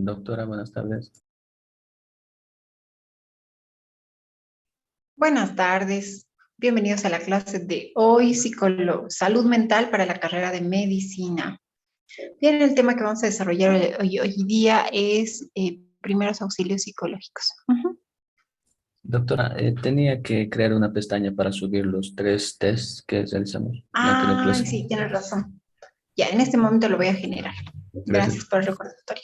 Doctora, buenas tardes. Buenas tardes, bienvenidos a la clase de hoy, salud mental para la carrera de medicina. Bien, el tema que vamos a desarrollar hoy día es primeros auxilios psicológicos. Ujú. Doctora, tenía que crear una pestaña para subir los tres tests que realizamos en la anterior Ah, clase. sí, tienes razón. Ya, en este momento lo voy a generar. Gracias. Gracias por el recordatorio.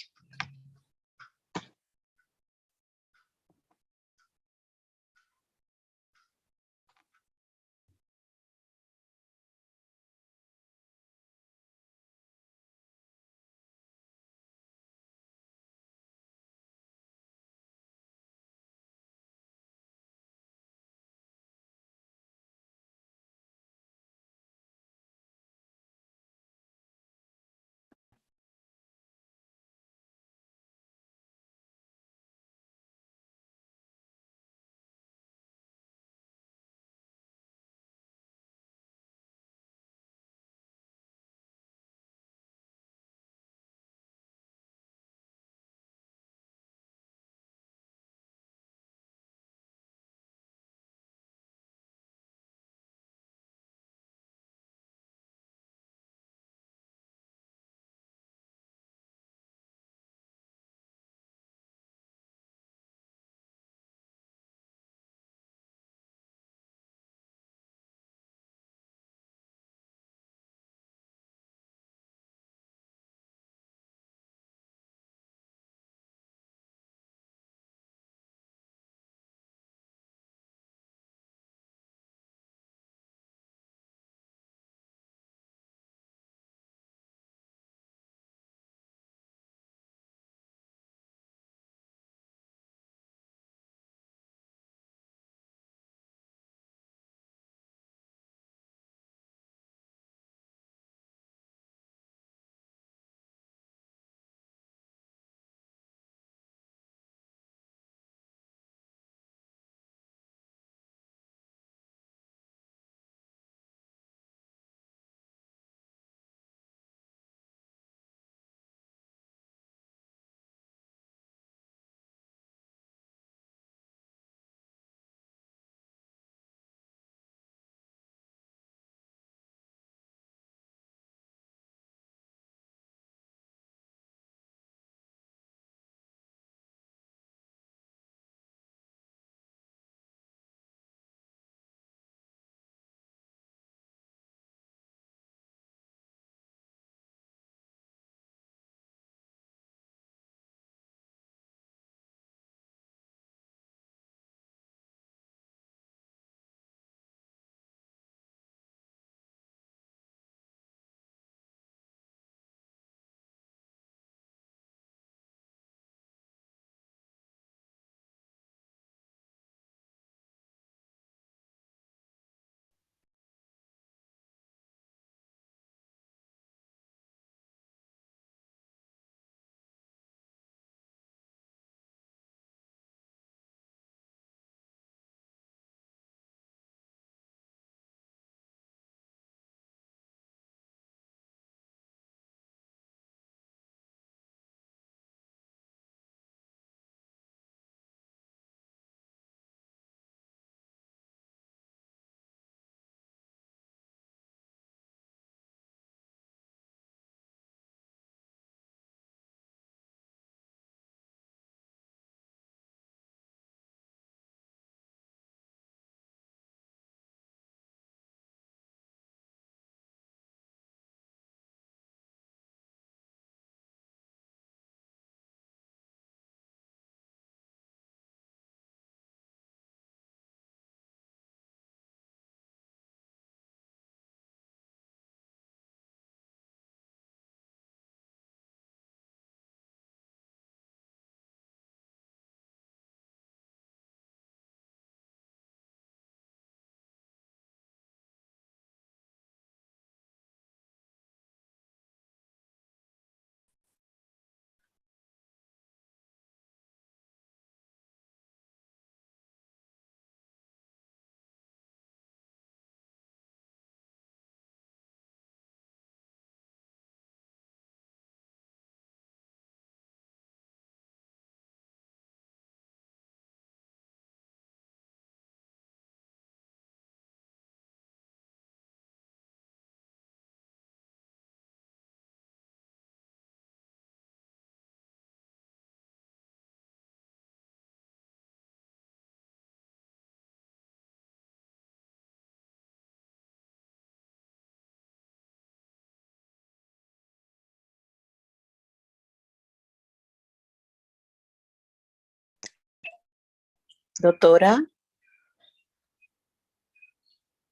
Doctora,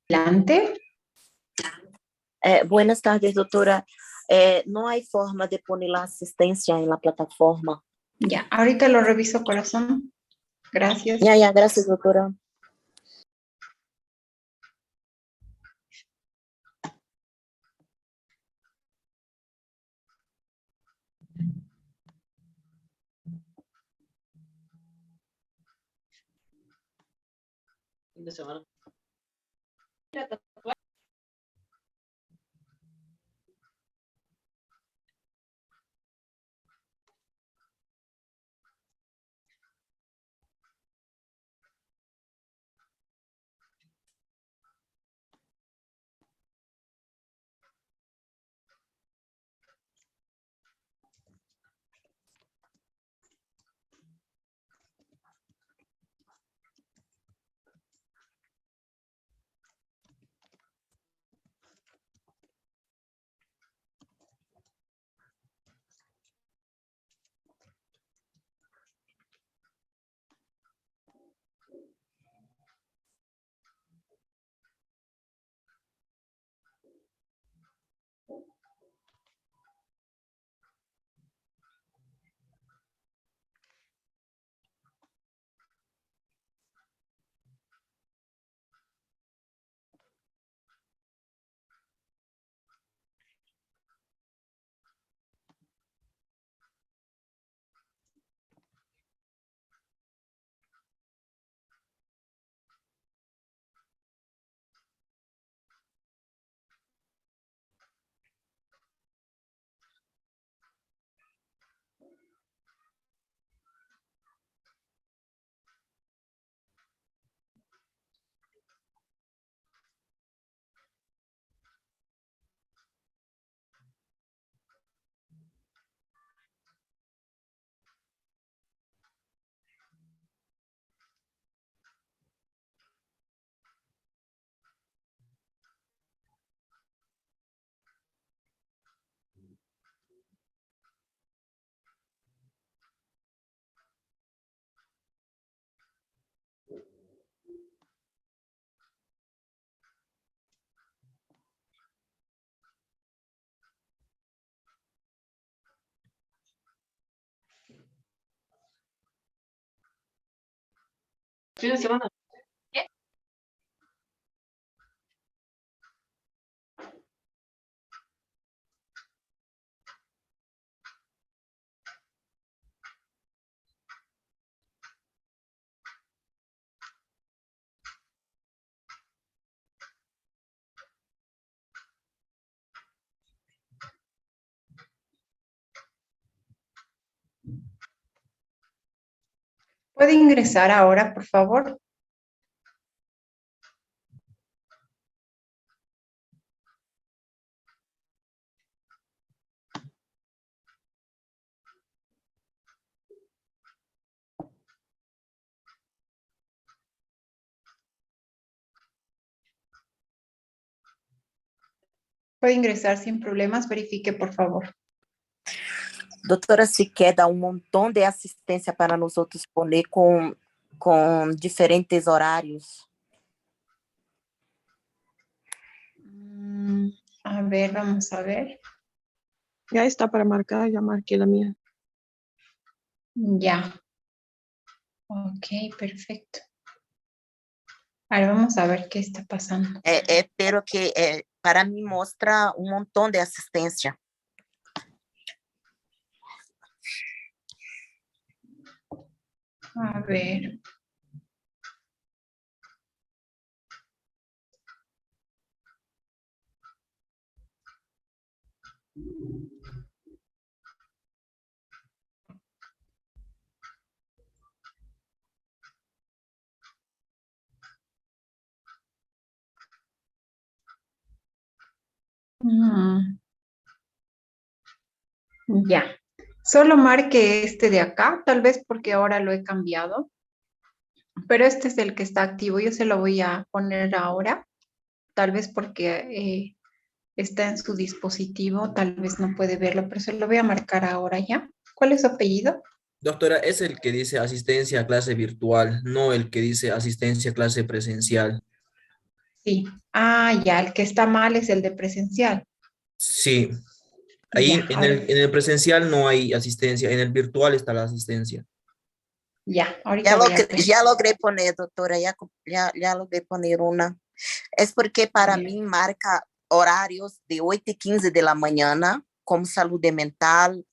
Adelante. buenas tardes, doctora. No hay forma de poner la asistencia en la plataforma. Ya, ahorita lo reviso, corazón. Gracias. Ya, gracias, doctora. Fin de semana. Fin de semana. ¿Puede ingresar ahora, por favor? Puede ingresar sin problemas, verifique, por favor. Doutora, se quer dar montão de assistência para nós outros poner com diferentes horários. A ver, vamos a ver. Ya está para marcar, ya marqué la mía. Ya. Ok, perfecto. Ahora vamos a ver qué está pasando. Pero que para mim mostra montão de assistência. A ver. Ya. Solo marque este de acá, tal vez porque ahora lo he cambiado. Pero este es el que está activo. Yo se lo voy a poner ahora. Tal vez porque está en su dispositivo, tal vez no puede verlo, pero se lo voy a marcar ahora ya. ¿Cuál es su apellido? Doctora, es el que dice asistencia a clase virtual, no el que dice asistencia a clase presencial. Sí. Ah, ya, el que está mal es el de presencial. Sí, Ya, ahí a ver, en el presencial no hay asistencia, en el virtual está la asistencia. ya, ahorita voy a ver. Ya logré poner, doctora, ya logré poner una. Es porque para Bien. mí marca horarios de 8:15 de la mañana como salud mental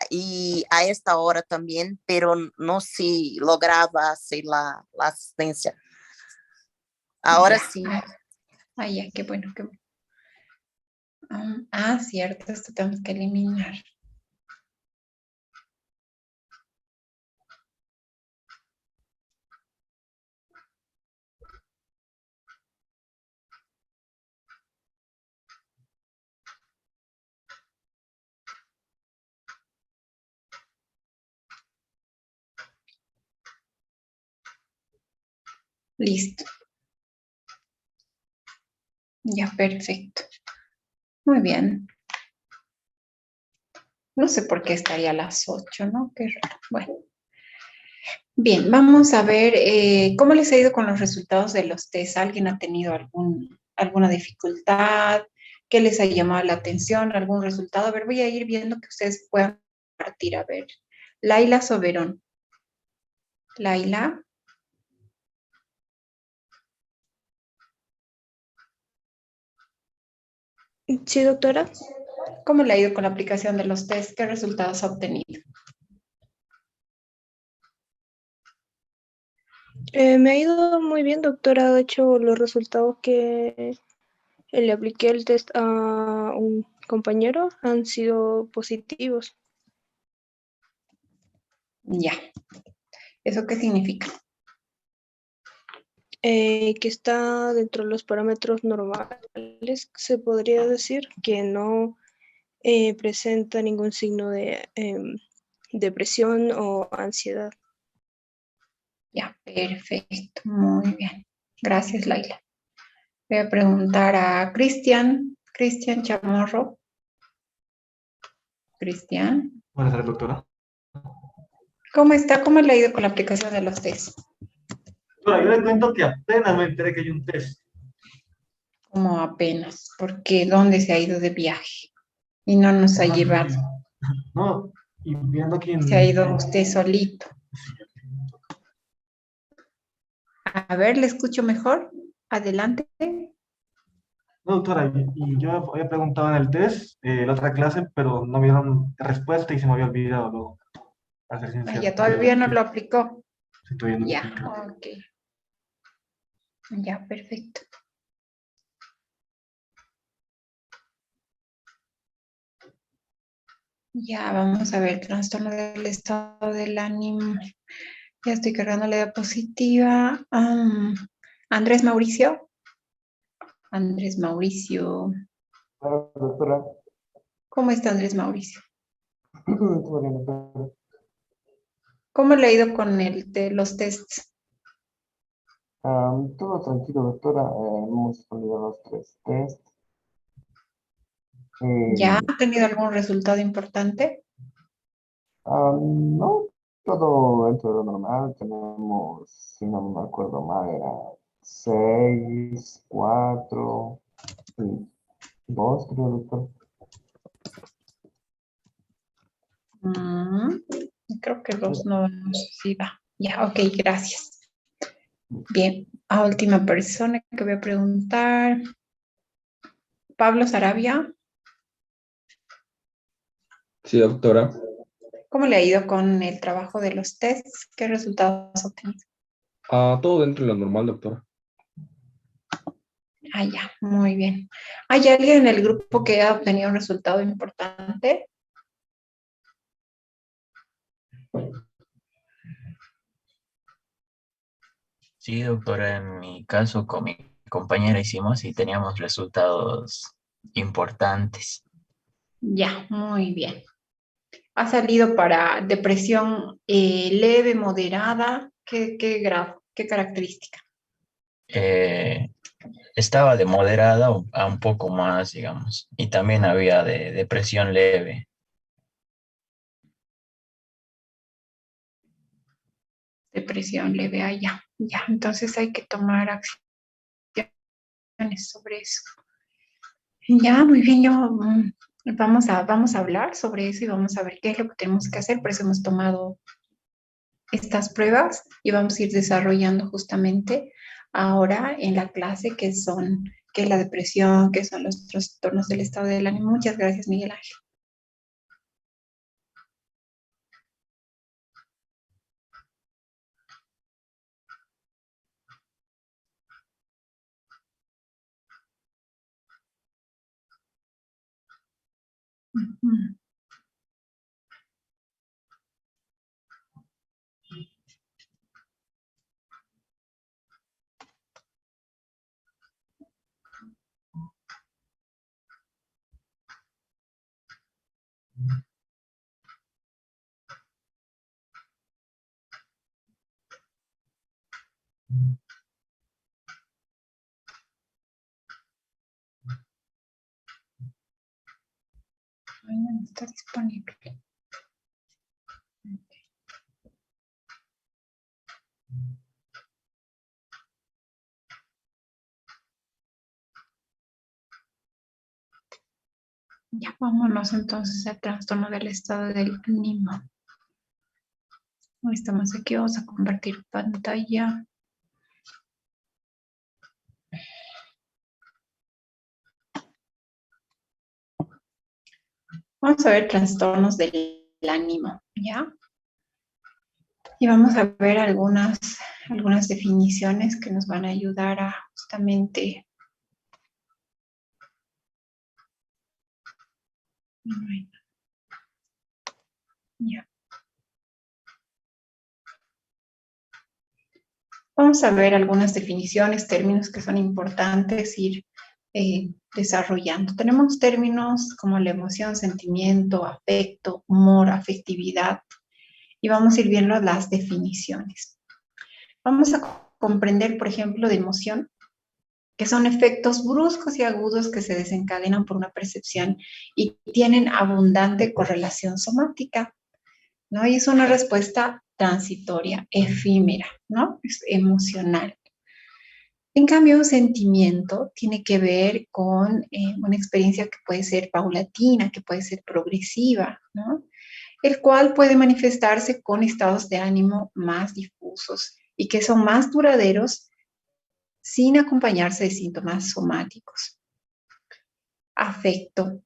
y a esta hora también, pero no se lograba hacer la asistencia. Ahora Ya. sí. Ah, ya, qué bueno, qué bueno. Cierto, esto tenemos que eliminar. Listo. Ya, perfecto. Muy bien. No sé por qué estaría a las 8, ¿no? Qué raro. Bueno. Bien, vamos a ver cómo les ha ido con los resultados de los test. ¿Alguien ha tenido alguna dificultad? ¿Qué les ha llamado la atención? ¿Algún resultado? A ver, voy a ir viendo que ustedes puedan partir. A ver, Laila Soberón. Laila, Sí, doctora. ¿cómo le ha ido con la aplicación de los test? ¿Qué resultados ha obtenido? Me ha ido muy bien, doctora. De hecho, los resultados que le apliqué el test a un compañero han sido positivos. Ya. ¿Eso qué significa? Que está dentro de los parámetros normales, se podría decir que no presenta ningún signo de depresión o ansiedad. Ya, perfecto. Muy bien. Gracias, Laila. Voy a preguntar a Cristian Chamorro. Cristian, Buenas tardes, doctora. ¿cómo está? ¿Cómo le ha ido con la aplicación de los test? Doctora, yo le cuento que apenas me enteré que hay un test. Como apenas, porque ¿dónde se ha ido de viaje? Y no nos ha Ajá, llevado. no, y viendo aquí Se ha en... ido usted solito. A ver, ¿le escucho mejor? Adelante. No, doctora, y yo había preguntado en el test, la otra clase, pero no me dieron respuesta y se me había olvidado luego, para ser Ah, sincero. ya todavía no lo aplicó. Sí, todavía no lo Ya, aplico. ok. Ya, perfecto. Ya, vamos a ver, trastorno del estado del ánimo. Ya estoy cargando la diapositiva. Andrés Mauricio. Andrés Mauricio. Claro, doctora. ¿Cómo está Andrés Mauricio? Todo bien, doctora. ¿Cómo le ha ido con los tests? Todo tranquilo, doctora. Hemos respondido los 3 test. ¿Ya Eh, ha tenido algún resultado importante? no, todo dentro de lo normal. Tenemos, si no me acuerdo mal, era 6, 4 y 2, creo, doctor. Mm, creo que Sí. dos no sé si va. Ya, ok, gracias. Bien, a última persona que voy a preguntar. Pablo Sarabia, Sí, doctora. ¿cómo le ha ido con el trabajo de los tests? ¿Qué resultados ha obtenido? Todo dentro de lo normal, doctora. Ya, muy bien. ¿Hay alguien en el grupo que ha obtenido un resultado importante? Sí, doctora, en mi caso con mi compañera hicimos y teníamos resultados importantes. Ya, muy bien. Ha salido para depresión leve, moderada. ¿Qué grado? ¿Qué característica? Eh, Estaba de moderada a un poco más, digamos, y también había de depresión leve. depresión leve allá. Ya, entonces hay que tomar acciones sobre eso. Ya, muy bien, vamos a hablar sobre eso y vamos a ver qué es lo que tenemos que hacer. Por eso hemos tomado estas pruebas y vamos a ir desarrollando justamente ahora en la clase qué es la depresión, qué son los trastornos del estado del ánimo. Muchas gracias, Miguel Ángel. Ujú. Ay, no está disponible. Ya, vámonos entonces al trastorno del estado del ánimo. Estamos aquí, vamos a compartir pantalla. Vamos a ver trastornos del ánimo, ¿ya? Y vamos a ver algunas definiciones que nos van a ayudar a justamente... Ya. Vamos a ver algunas definiciones, términos que son importantes ir desarrollando. Tenemos términos como la emoción, sentimiento, afecto, humor, afectividad, y vamos a ir viendo las definiciones. Vamos a comprender, por ejemplo, de emoción, que son efectos bruscos y agudos que se desencadenan por una percepción y tienen abundante correlación somática, ¿no? Y es una respuesta transitoria, efímera, ¿no? Es emocional. En cambio, un sentimiento tiene que ver con una experiencia que puede ser paulatina, que puede ser progresiva, ¿no? El cual puede manifestarse con estados de ánimo más difusos y que son más duraderos sin acompañarse de síntomas somáticos. Afecto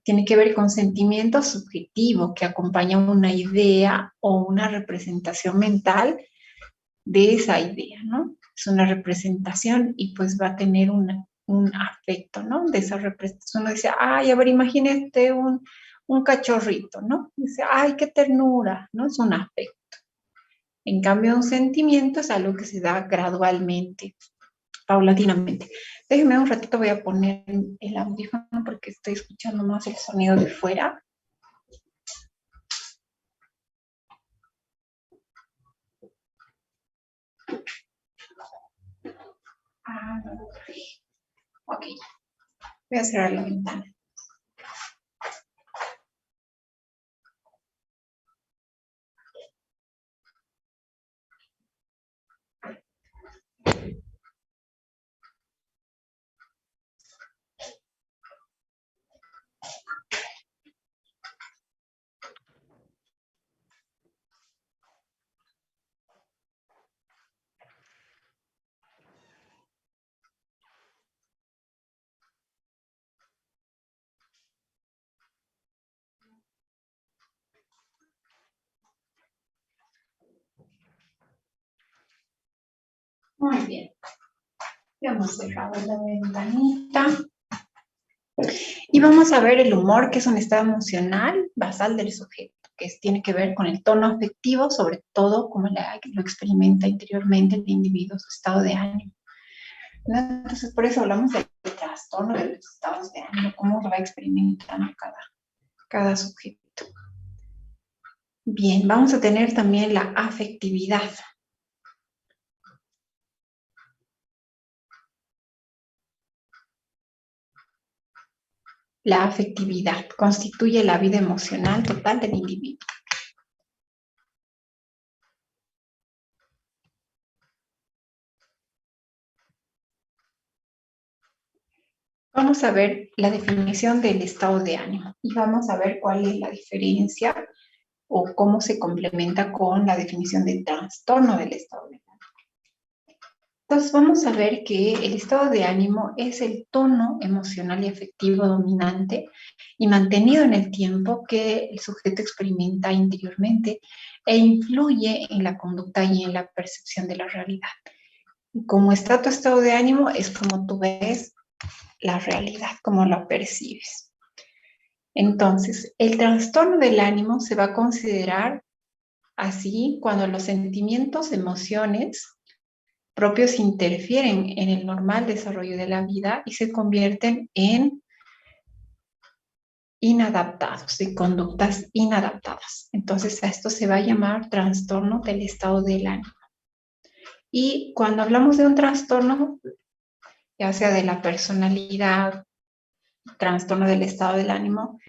tiene que ver con sentimiento subjetivo que acompaña una idea o una representación mental de esa idea, ¿no? Es una representación y pues va a tener un afecto, ¿no? De esa representación. Uno dice, ay, a ver, imagínate un cachorrito, ¿no? Dice, ay, qué ternura, ¿no? Es un afecto. En cambio, un sentimiento es algo que se da gradualmente, paulatinamente. Déjenme un ratito, voy a poner el audífono porque estoy escuchando más el sonido de fuera. Ok, voy a cerrar la ventana. Muy bien. Ya hemos cerrado la ventanita. Y vamos a ver el humor, que es un estado emocional basal del sujeto, que tiene que ver con el tono afectivo, sobre todo como lo experimenta interiormente el individuo, su estado de ánimo. ¿No? Entonces, por eso hablamos del trastorno de los estados de ánimo, cómo lo va experimentando cada sujeto. Bien, vamos a tener también la afectividad. La afectividad constituye la vida emocional total del individuo. vamos a ver la definición del estado de ánimo y vamos a ver cuál es la diferencia o cómo se complementa con la definición de trastorno del estado de ánimo. Entonces vamos a ver que el estado de ánimo es el tono emocional y afectivo dominante y mantenido en el tiempo que el sujeto experimenta interiormente e influye en la conducta y en la percepción de la realidad. Como está tu estado de ánimo es como tú ves la realidad, como la percibes. Entonces, el trastorno del ánimo se va a considerar así cuando los sentimientos, emociones propios interfieren en el normal desarrollo de la vida y se convierten en inadaptados, de conductas inadaptadas. Entonces, a esto se va a llamar trastorno del estado del ánimo. Y cuando hablamos de un trastorno, ya sea de la personalidad, trastorno del estado del ánimo,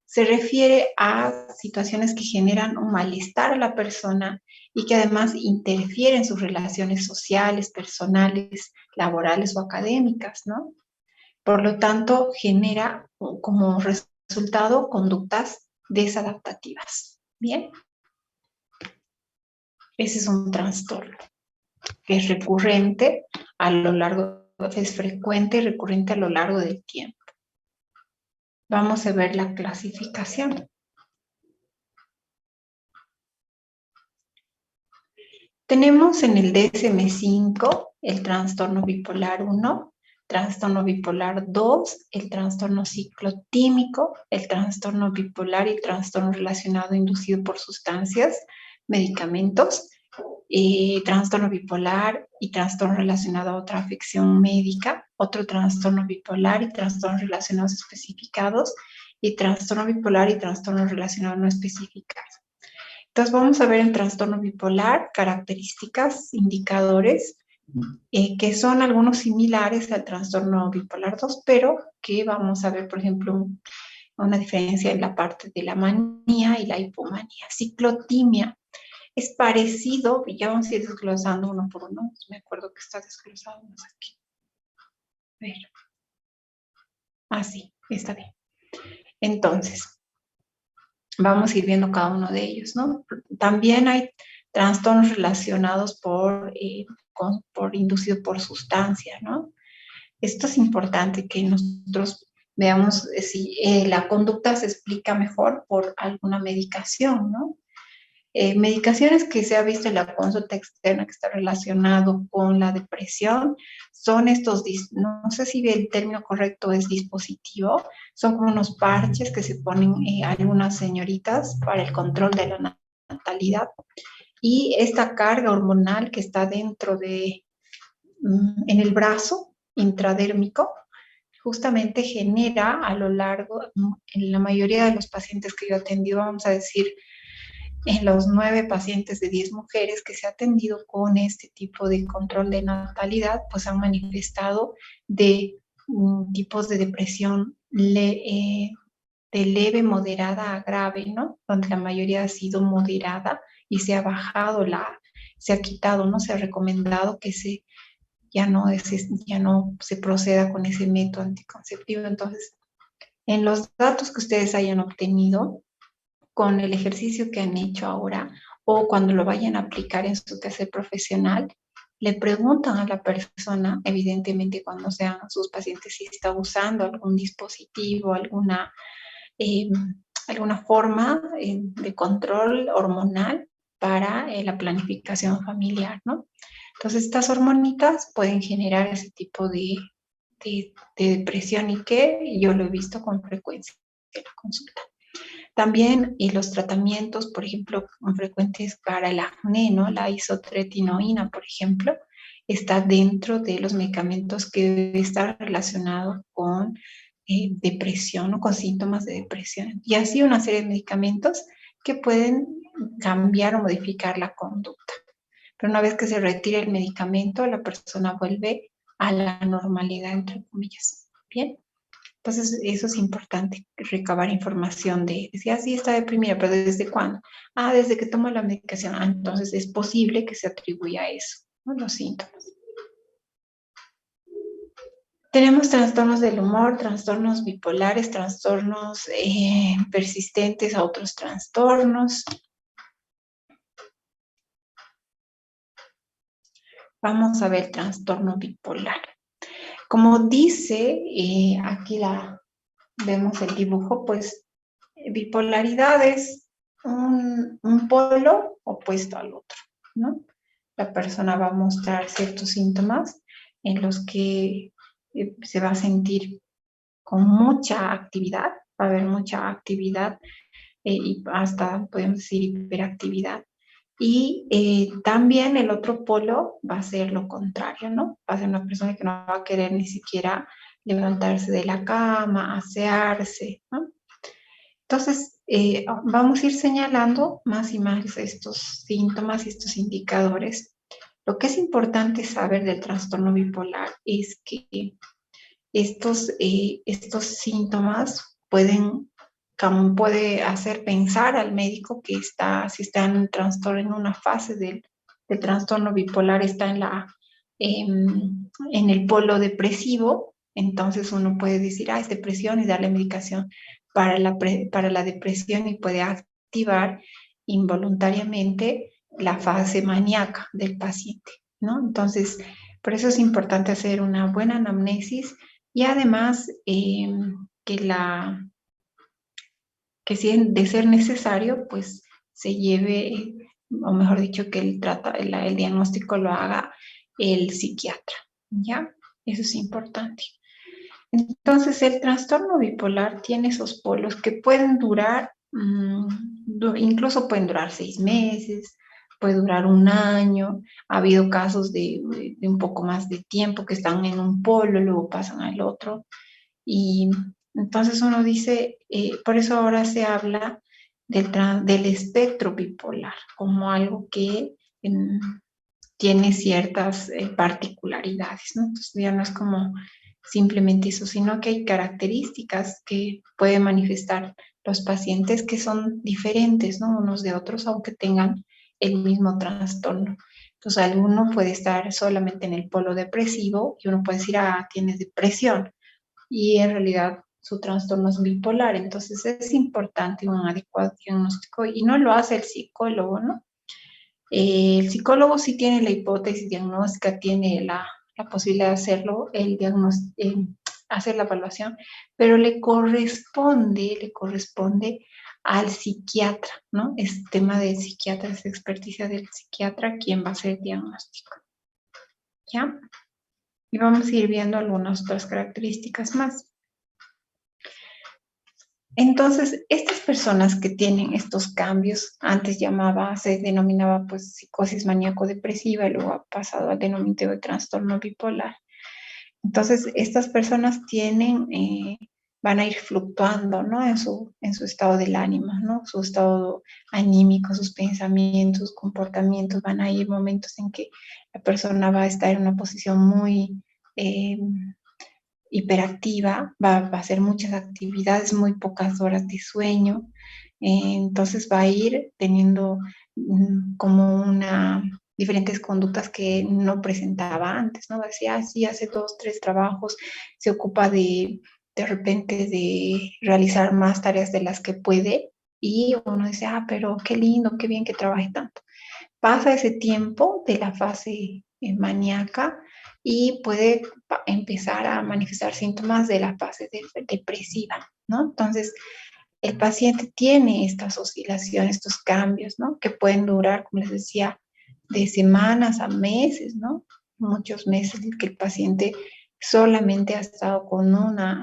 se refiere a situaciones que generan un malestar a la persona y que además interfieren en sus relaciones sociales, personales, laborales o académicas, ¿no? Por lo tanto, genera como resultado conductas desadaptativas. Bien, ese es un trastorno que es recurrente a lo largo, es frecuente y recurrente a lo largo del tiempo. Vamos a ver la clasificación. Tenemos en el DSM-5 el trastorno bipolar 1, trastorno bipolar 2, el trastorno ciclotímico, el trastorno bipolar y trastorno relacionado inducido por sustancias, medicamentos, trastorno bipolar y trastorno relacionado a otra afección médica, otro trastorno bipolar y trastornos relacionados especificados, y trastorno bipolar y trastornos relacionados no especificados. Entonces vamos a ver en trastorno bipolar características, indicadores, que son algunos similares al trastorno bipolar 2, pero que vamos a ver, por ejemplo, una diferencia en la parte de la manía y la hipomanía. Ciclotimia es parecido, y ya vamos a ir desglosando uno por uno. Me acuerdo que está desglosado más aquí. A ver. Sí, está bien. Entonces, vamos a ir viendo cada uno de ellos, ¿no? También hay trastornos relacionados por inducido por sustancia, ¿no? Esto es importante que nosotros veamos si la conducta se explica mejor por alguna medicación, ¿no? Medicaciones que se ha visto en la consulta externa que está relacionado con la depresión son estos, no sé si el término correcto es dispositivo, son como unos parches que se ponen algunas señoritas para el control de la natalidad, y esta carga hormonal que está dentro de, en el brazo intradérmico, justamente genera a lo largo, en la mayoría de los pacientes que yo he atendido, vamos a decir, en los 9 pacientes de 10 mujeres que se ha atendido con este tipo de control de natalidad, pues han manifestado de tipos de depresión de leve, moderada a grave, ¿no? Donde la mayoría ha sido moderada y se ha bajado se ha quitado, ¿no? Se ha recomendado que ya no se proceda con ese método anticonceptivo. Entonces, en los datos que ustedes hayan obtenido, con el ejercicio que han hecho ahora o cuando lo vayan a aplicar en su quehacer profesional, le preguntan a la persona, evidentemente cuando sean sus pacientes, si está usando algún dispositivo, alguna forma de control hormonal para la planificación familiar, ¿no? Entonces, estas hormonitas pueden generar ese tipo de depresión y que yo lo he visto con frecuencia en la consulta. También los tratamientos, por ejemplo, frecuentes para el acné, ¿no? La isotretinoína, por ejemplo, está dentro de los medicamentos que debe estar relacionado con depresión o con síntomas de depresión. Y así una serie de medicamentos que pueden cambiar o modificar la conducta. Pero una vez que se retire el medicamento, la persona vuelve a la normalidad, entre comillas. Bien. Entonces, eso es importante, recabar información de si así está deprimida, pero ¿desde cuándo? Desde que toma la medicación. Entonces es posible que se atribuya a eso, ¿no? Los síntomas. Tenemos trastornos del humor, trastornos bipolares, trastornos persistentes a otros trastornos. Vamos a ver trastorno bipolar. Como dice, aquí vemos el dibujo, pues bipolaridad es un polo opuesto al otro, ¿no? La persona va a mostrar ciertos síntomas en los que se va a sentir con mucha actividad, va a haber mucha actividad y hasta podemos decir hiperactividad. Y también el otro polo va a ser lo contrario, ¿no? Va a ser una persona que no va a querer ni siquiera levantarse de la cama, asearse, ¿no? Entonces, vamos a ir señalando más y más estos síntomas y estos indicadores. Lo que es importante saber del trastorno bipolar es que estos síntomas puede hacer pensar al médico que si está en un trastorno, en una fase del trastorno bipolar, está en el polo depresivo. Entonces uno puede decir, es depresión, y darle medicación para la depresión, y puede activar involuntariamente la fase maníaca del paciente, ¿no? Entonces, por eso es importante hacer una buena anamnesis, y además que si de ser necesario, pues se lleve, o mejor dicho, que el diagnóstico lo haga el psiquiatra, ¿ya? Eso es importante. Entonces, el trastorno bipolar tiene esos polos que pueden durar, incluso pueden durar 6 meses, puede durar 1 año. Ha habido casos de un poco más de tiempo que están en un polo, luego pasan al otro. Y entonces uno dice, por eso ahora se habla del espectro bipolar como algo que tiene ciertas particularidades, ¿no? Entonces ya no es como simplemente eso, sino que hay características que pueden manifestar los pacientes que son diferentes, ¿no? Unos de otros, aunque tengan el mismo trastorno. Entonces, alguno puede estar solamente en el polo depresivo y uno puede decir, tienes depresión, y en realidad su trastorno es bipolar. Entonces, es importante un adecuado diagnóstico, y no lo hace el psicólogo, ¿no? El psicólogo sí tiene la hipótesis diagnóstica, tiene la posibilidad de hacerlo, hacer la evaluación, pero le corresponde al psiquiatra, ¿no? Es tema del psiquiatra, es experticia del psiquiatra quien va a hacer el diagnóstico, ¿ya? Y vamos a ir viendo algunas otras características más. Entonces, estas personas que tienen estos cambios, antes se denominaba pues psicosis maníaco-depresiva, y luego ha pasado al denominativo de trastorno bipolar. Entonces, estas personas van a ir fluctuando, ¿no? En su estado del ánimo, ¿no? Su estado anímico, sus pensamientos, sus comportamientos. Van a ir momentos en que la persona va a estar en una posición muy hiperactiva, va a hacer muchas actividades, muy pocas horas de sueño. Entonces va a ir teniendo como diferentes conductas que no presentaba antes, ¿no? Decía, sí, hace 2, 3 trabajos, se ocupa de repente de realizar más tareas de las que puede, y uno dice, pero qué lindo, qué bien que trabaje tanto. Pasa ese tiempo de la fase maníaca y puede empezar a manifestar síntomas de la fase depresiva, ¿no? Entonces, el paciente tiene estas oscilaciones, estos cambios, ¿no? Que pueden durar, como les decía, de semanas a meses, ¿no? Muchos meses que el paciente solamente ha estado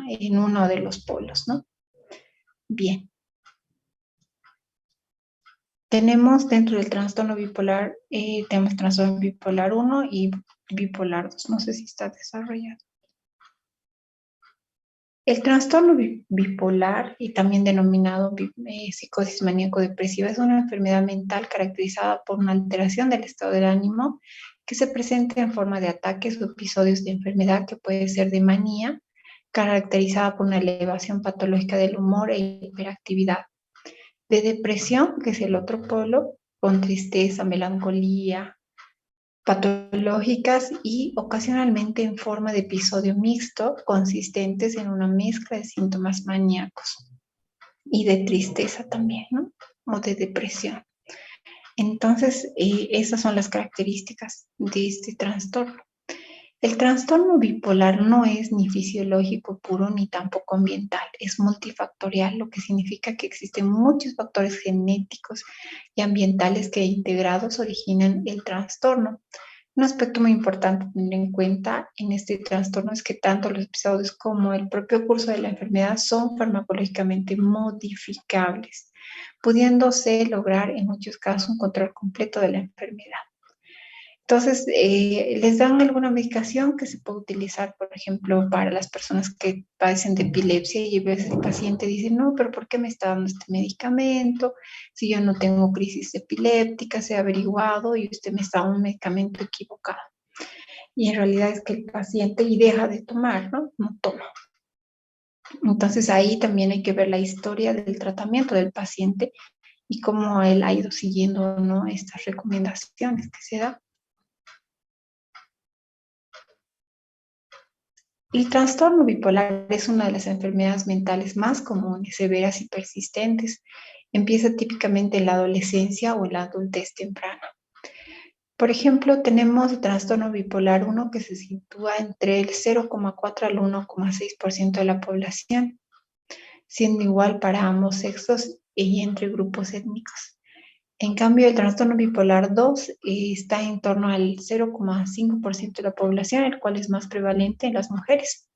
en uno de los polos, ¿no? Bien. Tenemos dentro del trastorno bipolar, tenemos trastorno bipolar 1 y bipolar 2. No sé si está desarrollado. El trastorno bipolar, y también denominado psicosis maníaco-depresiva, es una enfermedad mental caracterizada por una alteración del estado del ánimo que se presenta en forma de ataques o episodios de enfermedad, que puede ser de manía, caracterizada por una elevación patológica del humor e hiperactividad. De depresión, que es el otro polo, con tristeza, melancolía, patológicas y ocasionalmente en forma de episodio mixto, consistentes en una mezcla de síntomas maníacos y de tristeza también, ¿no? O de depresión. Entonces, esas son las características de este trastorno. El trastorno bipolar no es ni fisiológico puro ni tampoco ambiental, es multifactorial, lo que significa que existen muchos factores genéticos y ambientales que integrados originan el trastorno. Un aspecto muy importante a tener en cuenta en este trastorno es que tanto los episodios como el propio curso de la enfermedad son farmacológicamente modificables, pudiéndose lograr en muchos casos un control completo de la enfermedad. Entonces, les dan alguna medicación que se puede utilizar, por ejemplo, para las personas que padecen de epilepsia y a veces el paciente dice, no, pero ¿por qué me está dando este medicamento? Si yo no tengo crisis epiléptica, se ha averiguado y usted me está dando un medicamento equivocado. Y en realidad es que el paciente y deja de tomar, ¿no? No toma. Entonces ahí también hay que ver la historia del tratamiento del paciente y cómo él ha ido siguiendo, ¿no?, estas recomendaciones que se dan. El trastorno bipolar es una de las enfermedades mentales más comunes, severas y persistentes. Empieza típicamente en la adolescencia o en la adultez temprana. Por ejemplo, tenemos el trastorno bipolar 1 que se sitúa entre el 0,4 al 1,6% de la población, siendo igual para ambos sexos y entre grupos étnicos. En cambio, el trastorno bipolar 2 está en torno al 0,5% de la población, el cual es más prevalente en las mujeres.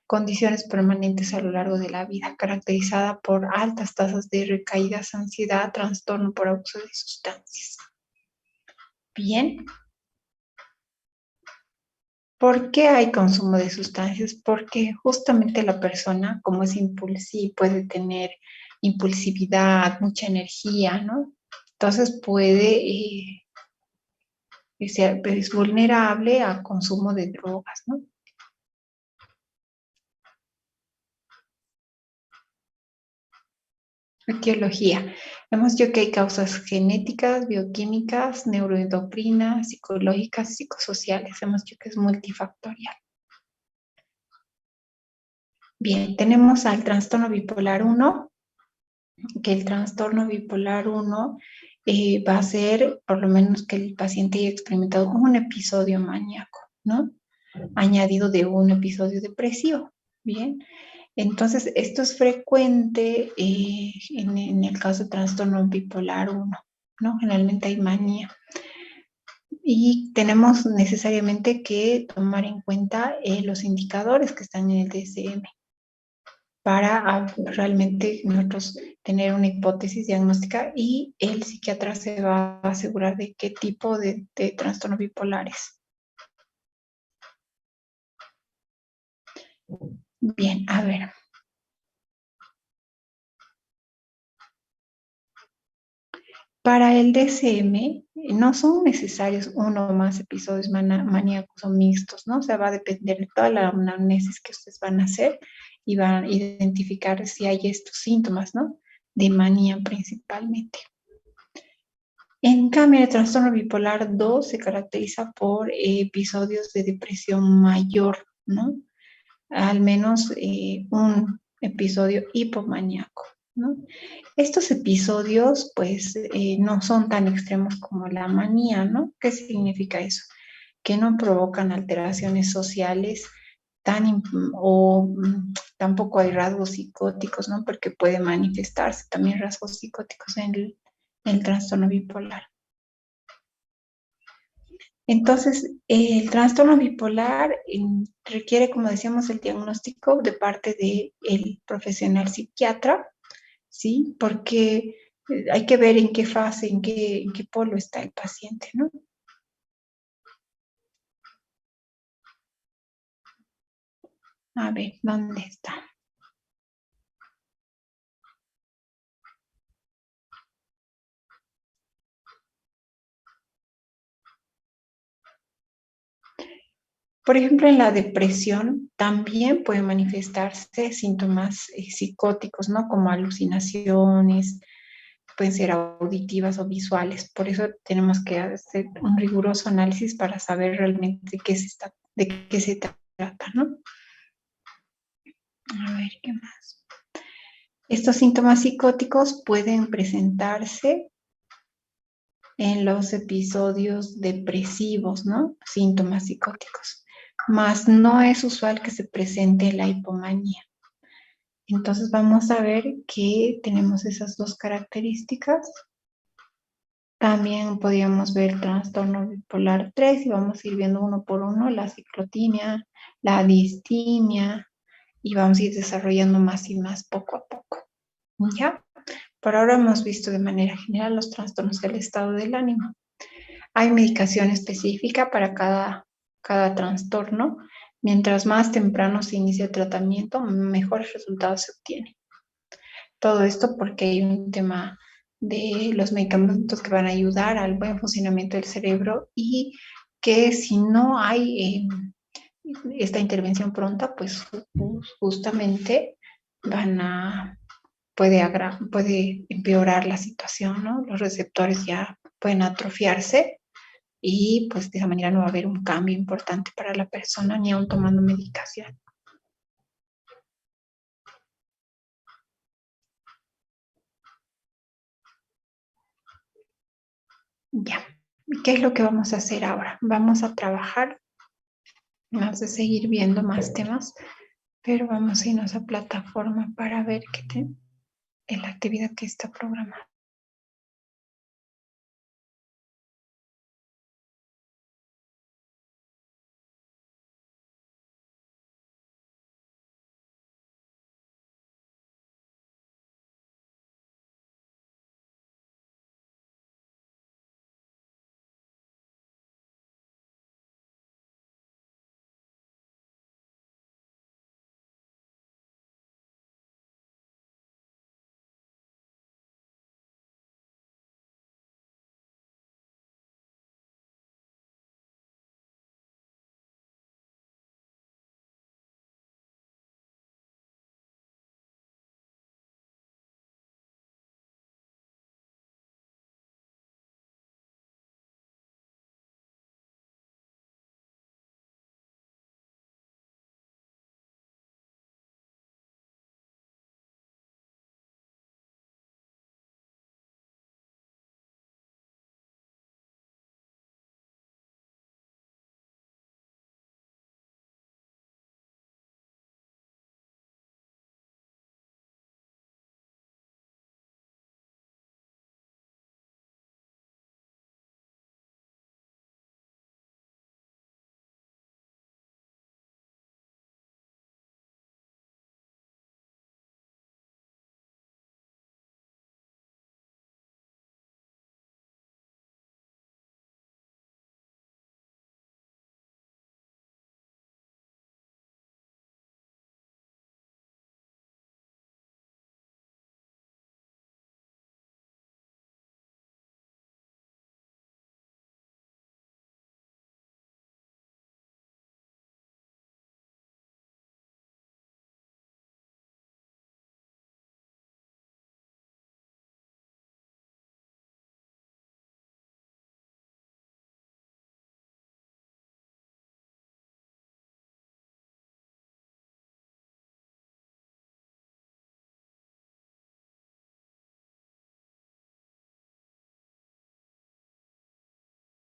Condiciones permanentes a lo largo de la vida, caracterizada por altas tasas de recaídas, ansiedad, trastorno por abuso de sustancias. Bien. ¿Por qué hay consumo de sustancias? Porque justamente la persona, como es impulsiva, puede tener impulsividad, mucha energía, ¿no? Entonces puede ser es vulnerable a consumo de drogas, ¿no? Etiología. Hemos dicho que hay causas genéticas, bioquímicas, neuroendocrinas, psicológicas, psicosociales. Hemos dicho que es multifactorial. Bien, tenemos al trastorno bipolar 1, que el trastorno bipolar 1 va a ser, por lo menos, que el paciente haya experimentado un episodio maníaco, ¿no? Añadido de un episodio depresivo. Bien. Entonces, esto es frecuente en el caso de trastorno bipolar 1, ¿no? Generalmente hay manía. Y tenemos necesariamente que tomar en cuenta los indicadores que están en el DSM para realmente nosotros tener una hipótesis diagnóstica y el psiquiatra se va a asegurar de qué tipo de trastorno bipolar es. Bien, a ver. Para el DSM no son necesarios uno o más episodios maníacos o mixtos, ¿no? O sea, va a depender de toda la anamnesis que ustedes van a hacer y van a identificar si hay estos síntomas, ¿no? De manía principalmente. En cambio, el trastorno bipolar 2 se caracteriza por episodios de depresión mayor, ¿no? Al menos un episodio hipomaníaco, ¿no? Estos episodios, pues, no son tan extremos como la manía, ¿no? ¿Qué significa eso? Que no provocan alteraciones sociales tampoco hay rasgos psicóticos, ¿no? Porque puede manifestarse también rasgos psicóticos en el trastorno bipolar. Entonces, el trastorno bipolar requiere, como decíamos, el diagnóstico de parte del profesional psiquiatra, ¿sí? Porque hay que ver en qué fase, en qué polo está el paciente, ¿no? A ver, ¿dónde está? Por ejemplo, en la depresión también pueden manifestarse síntomas psicóticos, ¿no? Como alucinaciones, pueden ser auditivas o visuales. Por eso tenemos que hacer un riguroso análisis para saber realmente de qué se trata, ¿no? A ver, ¿qué más? Estos síntomas psicóticos pueden presentarse en los episodios depresivos, ¿no? Síntomas psicóticos. Mas no es usual que se presente la hipomanía. Entonces vamos a ver que tenemos esas dos características. También podríamos ver trastorno bipolar 3 y vamos a ir viendo uno por uno la ciclotimia, la distimia y vamos a ir desarrollando más y más poco a poco. ¿Ya? Por ahora hemos visto de manera general los trastornos del estado del ánimo. Hay medicación específica para cada trastorno. Mientras más temprano se inicia el tratamiento, mejores resultados se obtienen. Todo esto porque hay un tema de los medicamentos que van a ayudar al buen funcionamiento del cerebro y que si no hay esta intervención pronta, pues justamente puede empeorar la situación, ¿no? Los receptores ya pueden atrofiarse y pues de esa manera no va a haber un cambio importante para la persona ni aún tomando medicación. Ya, ¿qué es lo que vamos a hacer ahora? Vamos a trabajar, vamos a seguir viendo más temas, pero vamos a irnos a plataforma para ver la actividad que está programada.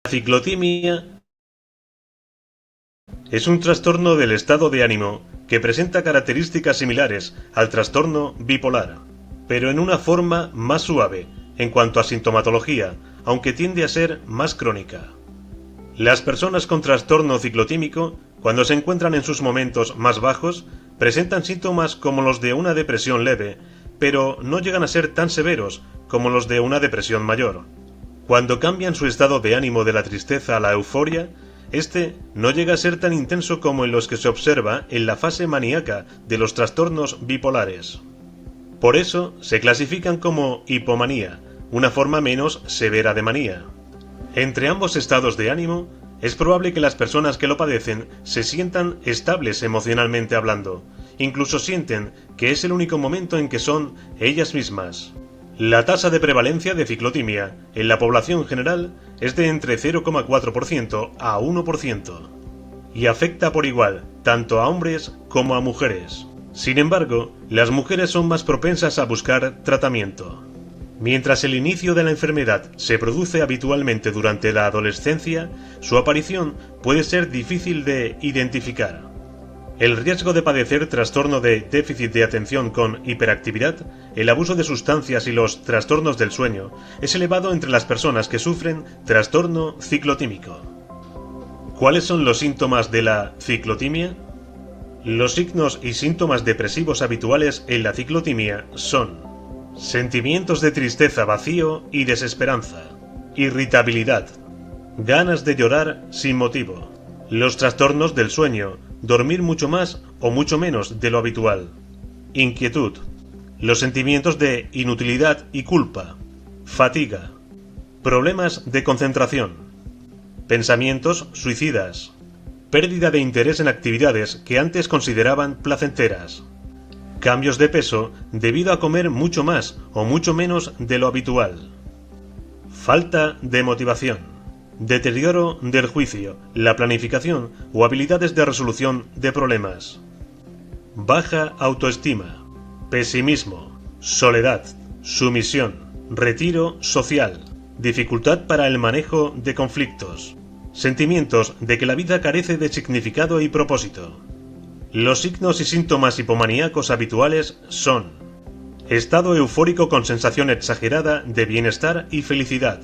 La ciclotimia es un trastorno del estado de ánimo que presenta características similares al trastorno bipolar, pero en una forma más suave en cuanto a sintomatología, aunque tiende a ser más crónica. Las personas con trastorno ciclotímico, cuando se encuentran en sus momentos más bajos, presentan síntomas como los de una depresión leve, pero no llegan a ser tan severos como los de una depresión mayor. Cuando cambian su estado de ánimo de la tristeza a la euforia, este no llega a ser tan intenso como en los que se observa en la fase maníaca de los trastornos bipolares. Por eso se clasifican como hipomanía, una forma menos severa de manía. Entre ambos estados de ánimo, es probable que las personas que lo padecen se sientan estables emocionalmente hablando, incluso sienten que es el único momento en que son ellas mismas. La tasa de prevalencia de ciclotimia en la población general es de entre 0,4% a 1% y afecta por igual tanto a hombres como a mujeres. Sin embargo, las mujeres son más propensas a buscar tratamiento. Mientras el inicio de la enfermedad se produce habitualmente durante la adolescencia, su aparición puede ser difícil de identificar. El riesgo de padecer trastorno de déficit de atención con hiperactividad, el abuso de sustancias y los trastornos del sueño es elevado entre las personas que sufren trastorno ciclotímico. ¿Cuáles son los síntomas de la ciclotimia? Los signos y síntomas depresivos habituales en la ciclotimia son sentimientos de tristeza, vacío y desesperanza, irritabilidad, ganas de llorar sin motivo, los trastornos del sueño, dormir mucho más o mucho menos de lo habitual, inquietud, los sentimientos de inutilidad y culpa, fatiga, problemas de concentración, pensamientos suicidas, pérdida de interés en actividades que antes consideraban placenteras, cambios de peso debido a comer mucho más o mucho menos de lo habitual, falta de motivación, deterioro del juicio, la planificación o habilidades de resolución de problemas, baja autoestima, pesimismo, soledad, sumisión, retiro social, dificultad para el manejo de conflictos, sentimientos de que la vida carece de significado y propósito. Los signos y síntomas hipomaníacos habituales son estado eufórico con sensación exagerada de bienestar y felicidad,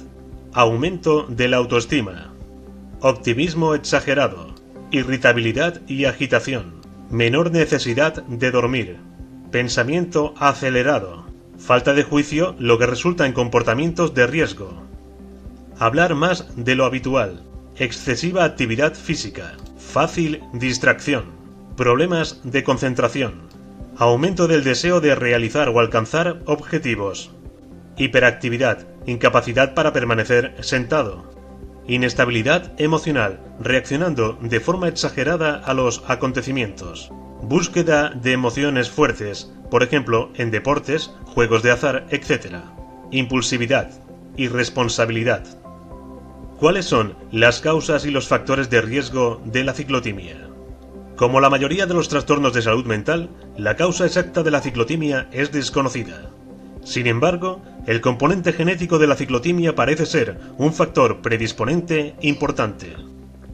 aumento de la autoestima, optimismo exagerado, irritabilidad y agitación, menor necesidad de dormir, pensamiento acelerado, falta de juicio, lo que resulta en comportamientos de riesgo, hablar más de lo habitual, excesiva actividad física, fácil distracción, problemas de concentración, aumento del deseo de realizar o alcanzar objetivos, hiperactividad, incapacidad para permanecer sentado, inestabilidad emocional, reaccionando de forma exagerada a los acontecimientos, búsqueda de emociones fuertes, por ejemplo, en deportes, juegos de azar, etc., impulsividad, irresponsabilidad. ¿Cuáles son las causas y los factores de riesgo de la ciclotimia? Como la mayoría de los trastornos de salud mental, la causa exacta de la ciclotimia es desconocida. Sin embargo, el componente genético de la ciclotimia parece ser un factor predisponente importante.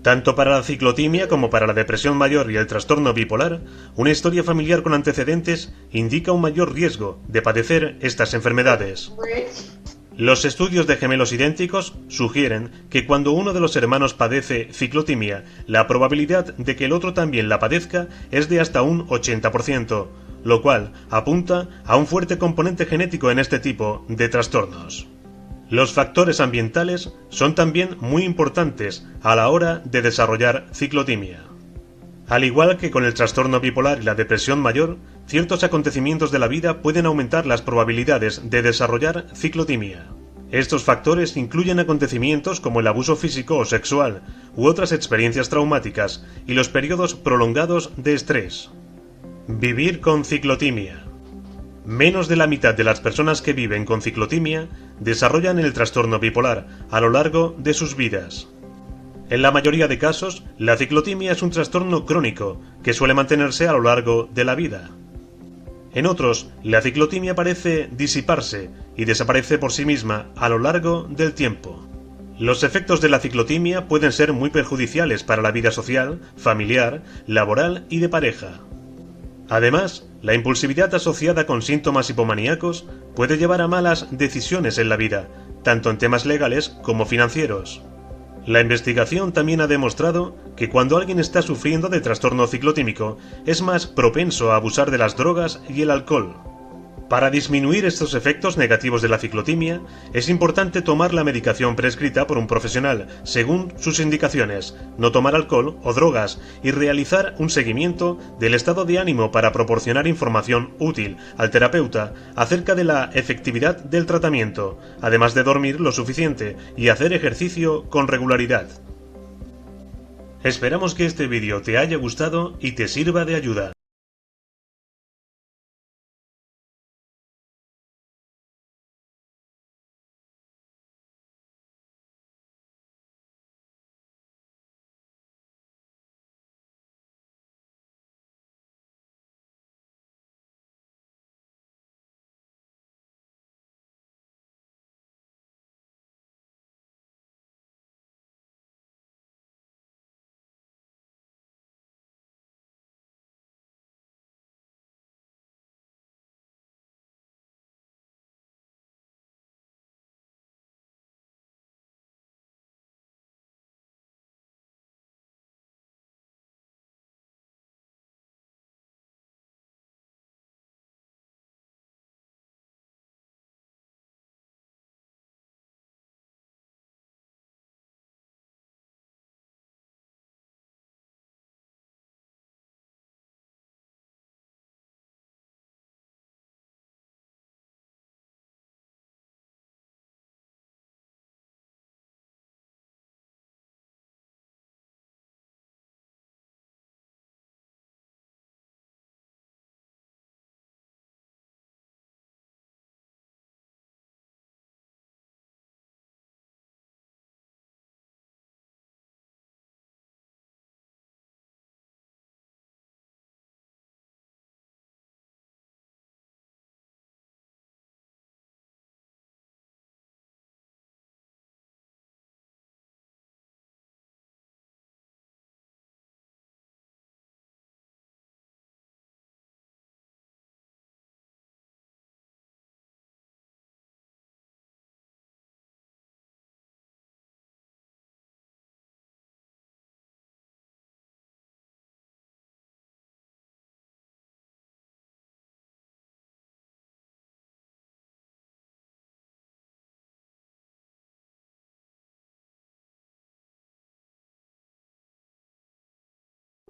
Tanto para la ciclotimia como para la depresión mayor y el trastorno bipolar, una historia familiar con antecedentes indica un mayor riesgo de padecer estas enfermedades. Los estudios de gemelos idénticos sugieren que cuando uno de los hermanos padece ciclotimia, la probabilidad de que el otro también la padezca es de hasta un 80%, lo cual apunta a un fuerte componente genético en este tipo de trastornos. Los factores ambientales son también muy importantes a la hora de desarrollar ciclotimia. Al igual que con el trastorno bipolar y la depresión mayor, ciertos acontecimientos de la vida pueden aumentar las probabilidades de desarrollar ciclotimia. Estos factores incluyen acontecimientos como el abuso físico o sexual u otras experiencias traumáticas y los periodos prolongados de estrés. Vivir con ciclotimia. Menos de la mitad de las personas que viven con ciclotimia desarrollan el trastorno bipolar a lo largo de sus vidas. En la mayoría de casos, la ciclotimia es un trastorno crónico que suele mantenerse a lo largo de la vida. En otros, la ciclotimia parece disiparse y desaparece por sí misma a lo largo del tiempo. Los efectos de la ciclotimia pueden ser muy perjudiciales para la vida social, familiar, laboral y de pareja. Además, la impulsividad asociada con síntomas hipomaníacos puede llevar a malas decisiones en la vida, tanto en temas legales como financieros. La investigación también ha demostrado que cuando alguien está sufriendo de trastorno ciclotímico es más propenso a abusar de las drogas y el alcohol. Para disminuir estos efectos negativos de la ciclotimia, es importante tomar la medicación prescrita por un profesional según sus indicaciones, no tomar alcohol o drogas y realizar un seguimiento del estado de ánimo para proporcionar información útil al terapeuta acerca de la efectividad del tratamiento, además de dormir lo suficiente y hacer ejercicio con regularidad. Esperamos que este vídeo te haya gustado y te sirva de ayuda.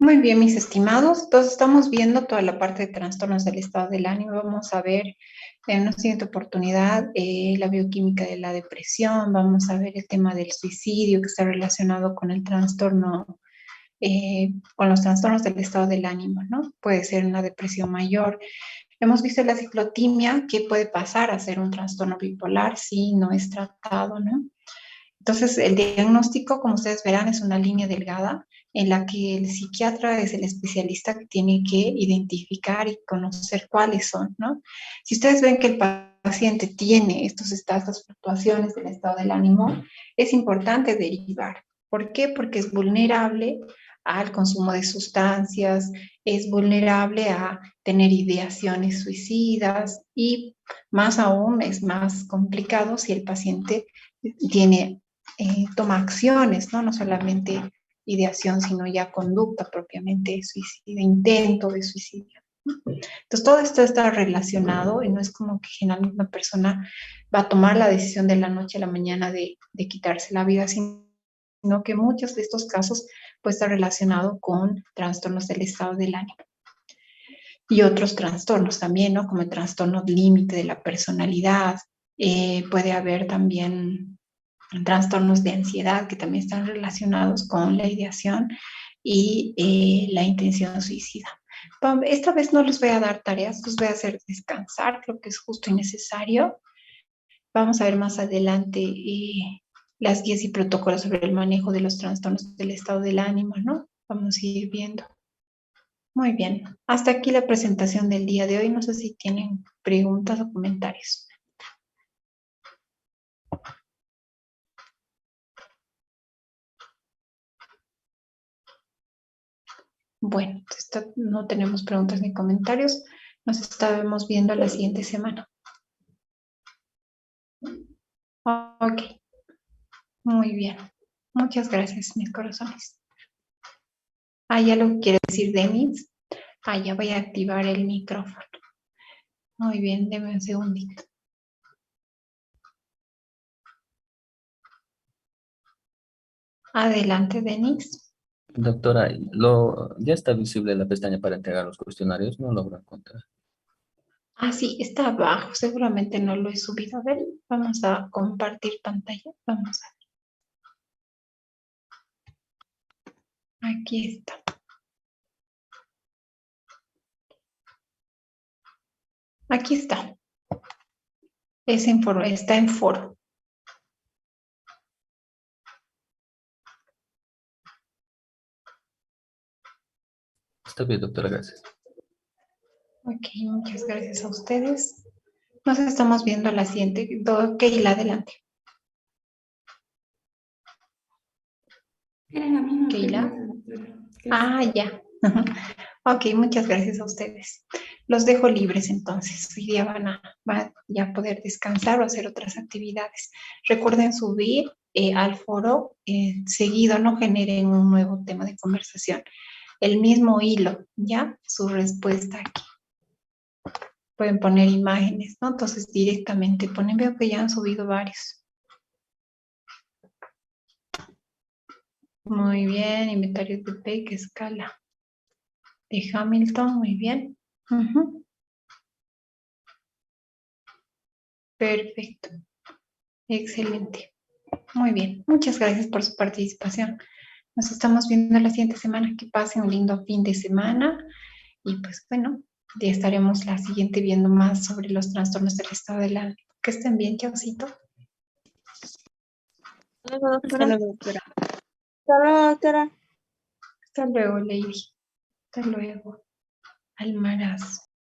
Muy bien, mis estimados. Entonces estamos viendo toda la parte de trastornos del estado del ánimo. Vamos a ver en una siguiente oportunidad la bioquímica de la depresión. Vamos a ver el tema del suicidio que está relacionado con el trastorno, con los trastornos del estado del ánimo, ¿no? Puede ser una depresión mayor. Hemos visto la ciclotimia que puede pasar a ser un trastorno bipolar si no es tratado, ¿no? Entonces, el diagnóstico, como ustedes verán, es una línea delgada en la que el psiquiatra es el especialista que tiene que identificar y conocer cuáles son, ¿no? Si ustedes ven que el paciente tiene estas fluctuaciones del estado del ánimo, es importante derivar. ¿Por qué? Porque es vulnerable al consumo de sustancias, es vulnerable a tener ideaciones suicidas y más aún es más complicado si el paciente toma acciones, ¿no? No solamente ideación, sino ya conducta propiamente suicida, intento de suicidio. Entonces, todo esto está relacionado y no es como que generalmente una persona va a tomar la decisión de la noche a la mañana de quitarse la vida, sino que muchos de estos casos puede estar relacionado con trastornos del estado del ánimo. Y otros trastornos también, ¿no? Como el trastorno límite de la personalidad. Puede haber también trastornos de ansiedad que también están relacionados con la ideación y la intención suicida. Esta vez no les voy a dar tareas, los voy a hacer descansar, creo que es justo y necesario. Vamos a ver más adelante las guías y protocolos sobre el manejo de los trastornos del estado del ánimo, ¿no? Vamos a ir viendo. Muy bien, hasta aquí la presentación del día de hoy. No sé si tienen preguntas o comentarios. Bueno, no tenemos preguntas ni comentarios. Nos estaremos viendo la siguiente semana. Ok, muy bien. Muchas gracias, mis corazones. Ya lo quiere decir Denis. Ya voy a activar el micrófono. Muy bien, deme un segundito. Adelante, Denis. Doctora, ya está visible la pestaña para entregar los cuestionarios, no logro encontrar. Sí, está abajo. Seguramente no lo he subido. A ver, vamos a compartir pantalla. Vamos a ver. Aquí está. Aquí está. Está en foro. Está bien, doctora, gracias. Ok, muchas gracias a ustedes. Nos estamos viendo a la siguiente. Keila, adelante. Keila. Ya. Ok, muchas gracias a ustedes. Los dejo libres entonces. Hoy día van a ya poder descansar o hacer otras actividades. Recuerden subir al foro seguido, no generen un nuevo tema de conversación. El mismo hilo, ¿ya? Su respuesta aquí. Pueden poner imágenes, ¿no? Entonces directamente ponen, veo que ya han subido varios. Muy bien, inventario de Peck, escala de Hamilton, muy bien. Perfecto, excelente. Muy bien, muchas gracias por su participación. Nos estamos viendo la siguiente semana. Que pasen un lindo fin de semana. Y pues bueno, ya estaremos la siguiente viendo más sobre los trastornos del estado del ánimo. Que estén bien, chaucito. Hasta luego, doctora. Hasta luego, doctora. Hasta luego, doctora. Hasta luego, Lady. Hasta luego. Almaraz.